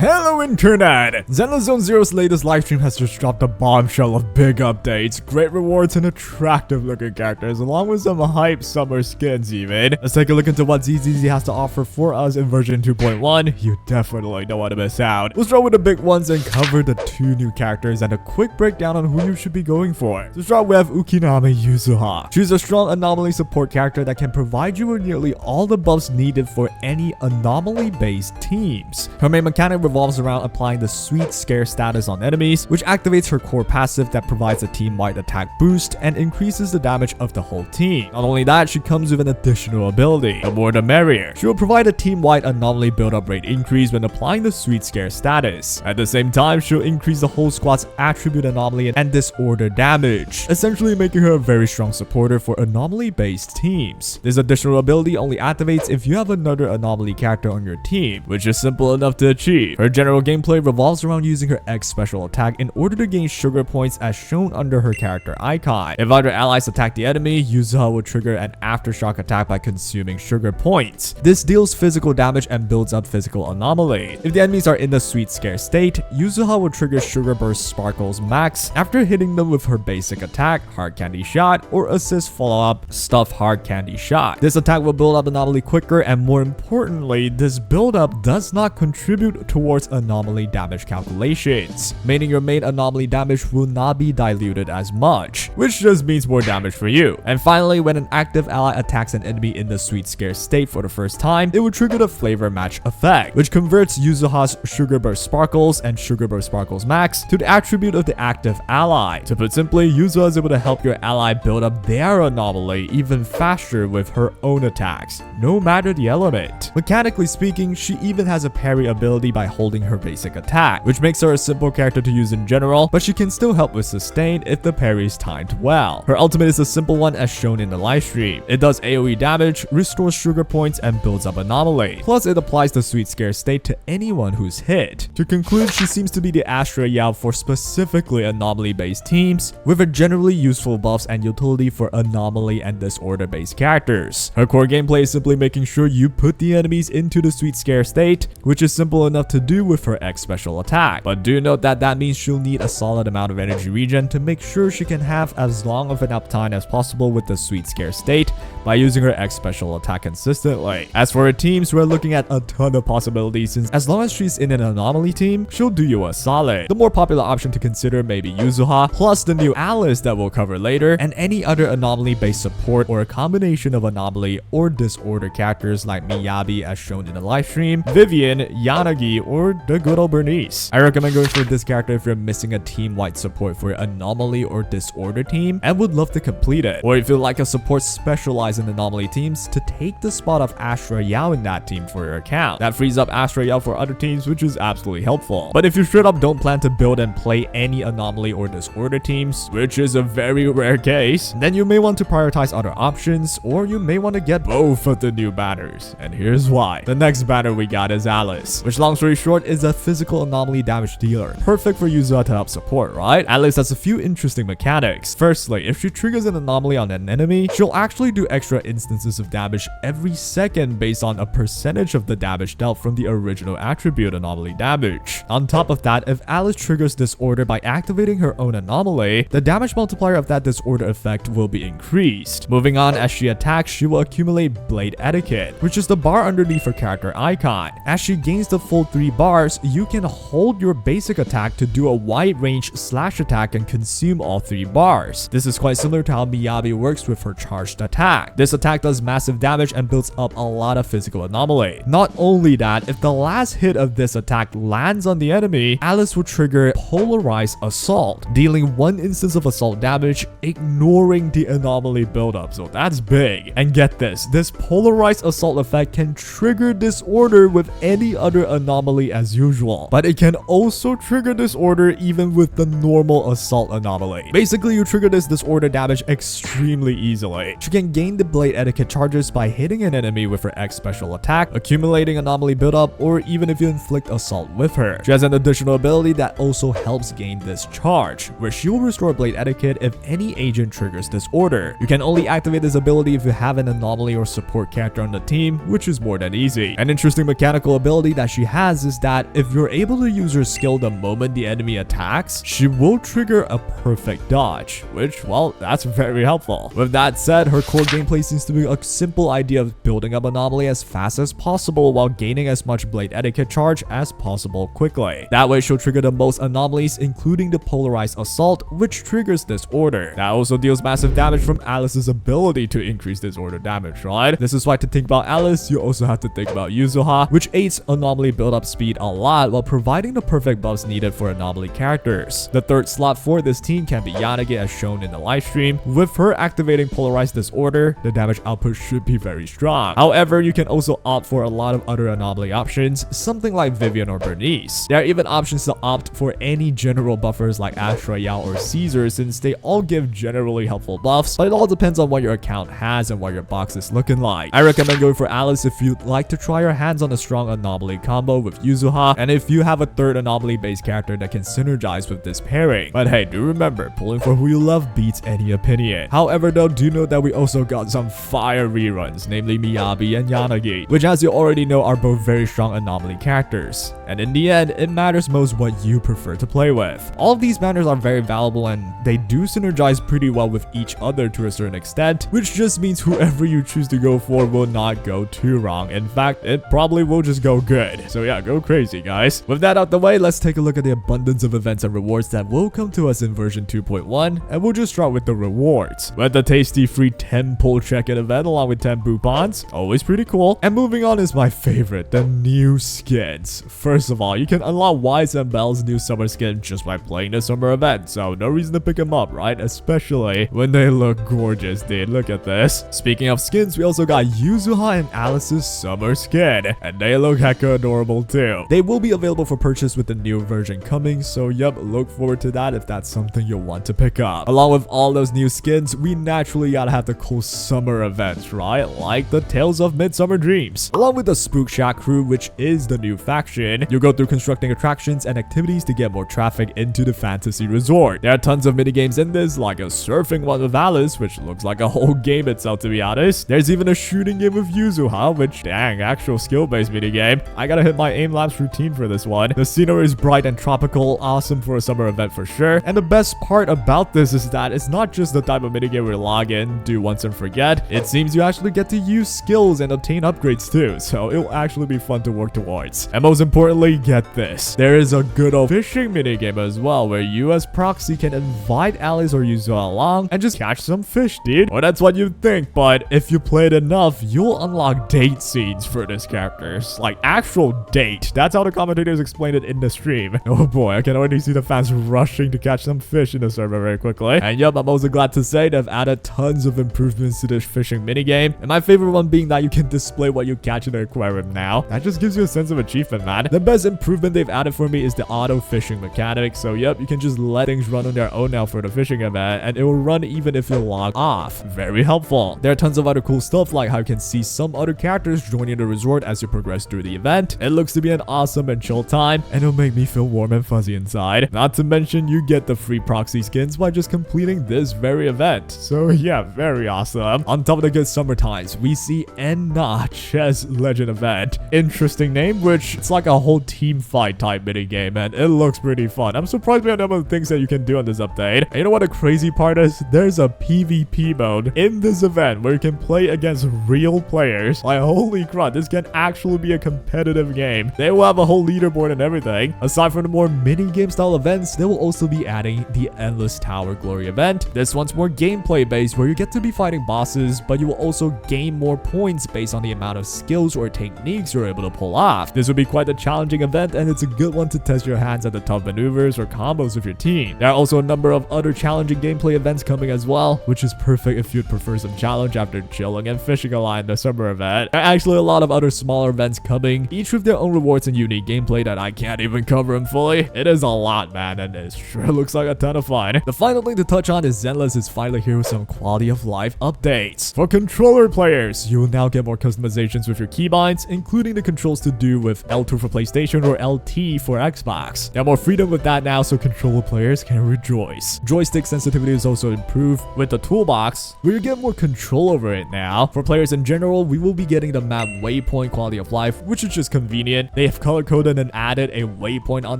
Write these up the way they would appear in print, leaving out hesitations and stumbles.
Hello Internet! Zenless Zone Zero's latest livestream has just dropped a bombshell of big updates, great rewards, and attractive looking characters, along with some hype summer skins even. Let's take a look into what ZZZ has to offer for us in version 2.1. You definitely don't want to miss out. We'll start with the big ones and cover the 2 new characters and a quick breakdown on who you should be going for. To start with Ukinami Yuzuha. She's a strong anomaly support character that can provide you with nearly all the buffs needed for any anomaly-based teams. Her main mechanic revolves around applying the sweet scare status on enemies, which activates her core passive that provides a team-wide attack boost and increases the damage of the whole team. Not only that, she comes with an additional ability, the more the merrier. She will provide a team-wide anomaly build-up rate increase when applying the sweet scare status. At the same time, she'll increase the whole squad's attribute anomaly and disorder damage, essentially making her a very strong supporter for anomaly-based teams. This additional ability only activates if you have another anomaly character on your team, which is simple enough to achieve. Her general gameplay revolves around using her X special attack in order to gain sugar points as shown under her character icon. If other allies attack the enemy, Yuzuha will trigger an aftershock attack by consuming sugar points. This deals physical damage and builds up physical anomaly. If the enemies are in the sweet scare state, Yuzuha will trigger Sugar Burst Sparkles Max after hitting them with her basic attack, Hard Candy Shot, or assist follow-up, Stuff Hard Candy Shot. This attack will build up anomaly quicker, and more importantly, this build-up does not contribute towards anomaly damage calculations, meaning your main anomaly damage will not be diluted as much, which just means more damage for you. And finally, when an active ally attacks an enemy in the sweet scare state for the first time, it will trigger the flavor match effect, which converts Yuzuha's Sugar Burst Sparkles and Sugar Burst Sparkles Max to the attribute of the active ally. To put simply, Yuzuha is able to help your ally build up their anomaly even faster with her own attacks, no matter the element. Mechanically speaking, she even has a parry ability by holding her basic attack, which makes her a simple character to use in general, but she can still help with sustain if the parry is timed well. Her ultimate is a simple one as shown in the livestream. It does AoE damage, restores sugar points, and builds up anomaly. Plus, it applies the sweet scare state to anyone who's hit. To conclude, she seems to be the Astra Yao for specifically anomaly-based teams, with her generally useful buffs and utility for anomaly and disorder-based characters. Her core gameplay is simply making sure you put the enemies into the sweet scare state, which is simple enough to do with her X special attack, but do note that that means she'll need a solid amount of energy regen to make sure she can have as long of an uptime as possible with the sweet scare state by using her X special attack consistently. As for her teams, we're looking at a ton of possibilities, since as long as she's in an anomaly team, she'll do you a solid. The more popular option to consider may be Yuzuha, plus the new Alice that we'll cover later, and any other anomaly based support or a combination of anomaly or disorder characters like Miyabi as shown in the livestream, Vivian, Yanagi, or the good old Bernice. I recommend going for this character if you're missing a team-wide support for your anomaly or disorder team and would love to complete it, or if you like a support specialized in anomaly teams to take the spot of Astra Yao in that team for your account. That frees up Astra Yao for other teams, which is absolutely helpful. But if you straight up don't plan to build and play any anomaly or disorder teams, which is a very rare case, then you may want to prioritize other options, or you may want to get both of the new banners. And here's why. The next banner we got is Alice, which long story short is a physical anomaly damage dealer. Perfect for Yuzuha to help support, right? Alice has a few interesting mechanics. Firstly, if she triggers an anomaly on an enemy, she'll actually do extra instances of damage every second based on a percentage of the damage dealt from the original attribute anomaly damage. On top of that, if Alice triggers disorder by activating her own anomaly, the damage multiplier of that disorder effect will be increased. Moving on, as she attacks, she will accumulate Blade Etiquette, which is the bar underneath her character icon. As she gains the full 3 bars, you can hold your basic attack to do a wide range slash attack and consume all 3 bars. This is quite similar to how Miyabi works with her charged attack. This attack does massive damage and builds up a lot of physical anomaly. Not only that, if the last hit of this attack lands on the enemy, Alice will trigger Polarized Assault, dealing 1 instance of assault damage, ignoring the anomaly buildup. So that's big. And get this Polarized Assault effect can trigger disorder with any other anomaly as usual, but it can also trigger disorder even with the normal assault anomaly. Basically, you trigger this disorder damage extremely easily. She can gain the Blade Etiquette charges by hitting an enemy with her X special attack, accumulating anomaly buildup, or even if you inflict assault with her. She has an additional ability that also helps gain this charge, where she will restore Blade Etiquette if any agent triggers disorder. You can only activate this ability if you have an anomaly or support character on the team, which is more than easy. An interesting mechanical ability that she has is that if you're able to use her skill the moment the enemy attacks, she will trigger a perfect dodge, which, well, that's very helpful. With that said, her core gameplay seems to be a simple idea of building up Anomaly as fast as possible while gaining as much blade etiquette charge as possible quickly. That way she'll trigger the most anomalies, including the polarized assault, which triggers disorder. That also deals massive damage from Alice's ability to increase disorder damage, right? This is why to think about Alice, you also have to think about Yuzuha, which aids anomaly build-up speed a lot while providing the perfect buffs needed for anomaly characters. The third slot for this team can be Yanagi, as shown in the livestream. With her activating polarized disorder, the damage output should be very strong. However, you can also opt for a lot of other anomaly options, something like Vivian or Bernice. There are even options to opt for any general buffers like Astra, Yao, or Caesar, since they all give generally helpful buffs, but it all depends on what your account has and what your box is looking like. I recommend going for Alice if you'd like to try your hands on a strong anomaly combo with Yuzuha, and if you have a third anomaly based character that can synergize with this pairing. But hey, do remember, pulling for who you love beats any opinion. However though, do note that we also got some fire reruns, namely Miyabi and Yanagi, which as you already know are both very strong anomaly characters. And in the end, it matters most what you prefer to play with. All of these banners are very valuable and they do synergize pretty well with each other to a certain extent, which just means whoever you choose to go for will not go too wrong. In fact, it probably will just go good. So yeah, go crazy, guys. With that out the way, let's take a look at the abundance of events and rewards that will come to us in version 2.1, and we'll just start with the rewards. With the tasty free 10 pull check-in event along with 10 boopons, always pretty cool. And moving on is my favorite, the new skins. First of all, you can unlock Wise and Belle's new summer skin just by playing the summer event, so no reason to pick them up, right? Especially when they look gorgeous, dude. Look at this. Speaking of skins, we also got Yuzuha and Alice's summer skin, and they look hecka adorable too. They will be available for purchase with the new version coming, so yep, look forward to that if that's something you'll want to pick up. Along with all those new skins, we naturally gotta have the cool summer events, right? Like the Tales of Midsummer Dreams. Along with the Spook Shack crew, which is the new faction, you'll go through constructing attractions and activities to get more traffic into the fantasy resort. There are tons of minigames in this, like a surfing one with Alice, which looks like a whole game itself to be honest. There's even a shooting game with Yuzuha, which dang, actual skill-based minigame. I gotta hit my aim labs routine for this one. The scenery is bright and tropical, awesome for a summer event for sure. And the best part about this is that it's not just the type of minigame where you log in, do once and forget. It seems you actually get to use skills and obtain upgrades too, so it'll actually be fun to work towards. And most importantly, get this. There is a good old fishing minigame as well, where you as proxy can invite Alice or Yuzuha along and just catch some fish, dude. Well, that's what you'd think, but if you play it enough, you'll unlock date scenes for this characters. Like actual date. That's how the commentators explained it in the stream. Oh boy, I can already see the fans rushing to catch some fish in the server very quickly. And yep, I'm also glad to say they've added tons of improvements to this fishing minigame. And my favorite one being that you can display what you catch in the aquarium now. That just gives you a sense of achievement, man. The best improvement they've added for me is the auto fishing mechanic. So yep, you can just let things run on their own now for the fishing event, and it will run even if you're logged off. Very helpful. There are tons of other cool stuff, like how you can see some other characters joining the resort as you progress through the event. It looks to be an awesome and chill time, and it'll make me feel warm and fuzzy inside. Not to mention, you get the free proxy skins by just completing this very event. So yeah, very awesome. On top of the good summer times, we see N-Notch as Legend event. Interesting name, which it's like a whole team fight type minigame, and it looks pretty fun. I'm surprised by the number of things that you can do on this update. And you know what the crazy part is? There's a PvP mode in this event where you can play against real players. Like holy crap, this can actually be a competitive game. They will have a whole leaderboard and everything. Aside from the more mini-game style events, they will also be adding the Endless Tower Glory event. This one's more gameplay based, where you get to be fighting bosses, but you will also gain more points based on the amount of skills or techniques you're able to pull off. This will be quite a challenging event, and it's a good one to test your hands at the tough maneuvers or combos with your team. There are also a number of other challenging gameplay events coming as well, which is perfect if you'd prefer some challenge after chilling and fishing a lot in the summer event. There are actually a lot of other smaller events coming, each with their own rewards and unique gameplay that I can't even cover them fully. It is a lot, man, and it sure looks like a ton of fun. The final thing to touch on is Zenless is finally here with some quality of life updates. For controller players, you will now get more customizations with your keybinds, including the controls to do with L2 for PlayStation or LT for Xbox. There are more freedom with that now, so controller players can rejoice. Joystick sensitivity is also improved with the toolbox, where you get more control over it now. For players in general, we will be getting the map waypoint quality of life, which is just convenient. They have color-coded and added a waypoint on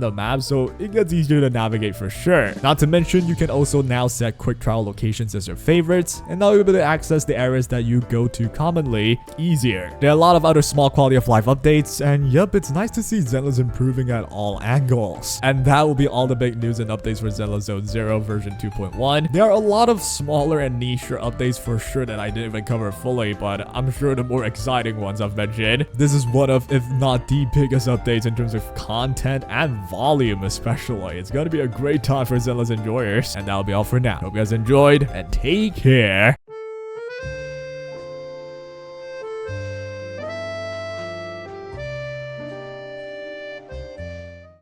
the map, so it gets easier to navigate for sure. Not to mention, you can also now set quick travel locations as your favorites, and now you'll be able to access the areas that you go to commonly easier. There are a lot of other small quality of life updates, and yep, it's nice to see Zenless improving at all angles. And that will be all the big news and updates for Zenless Zone Zero version 2.1. There are a lot of smaller and niche updates for sure that I didn't even cover fully, but I'm sure the more exciting ones I've mentioned. This is one of, if not the biggest updates in terms of content and volume especially. It's gonna be a great time for Zenless enjoyers, and that'll be all for now. Hope you guys enjoyed, and take care.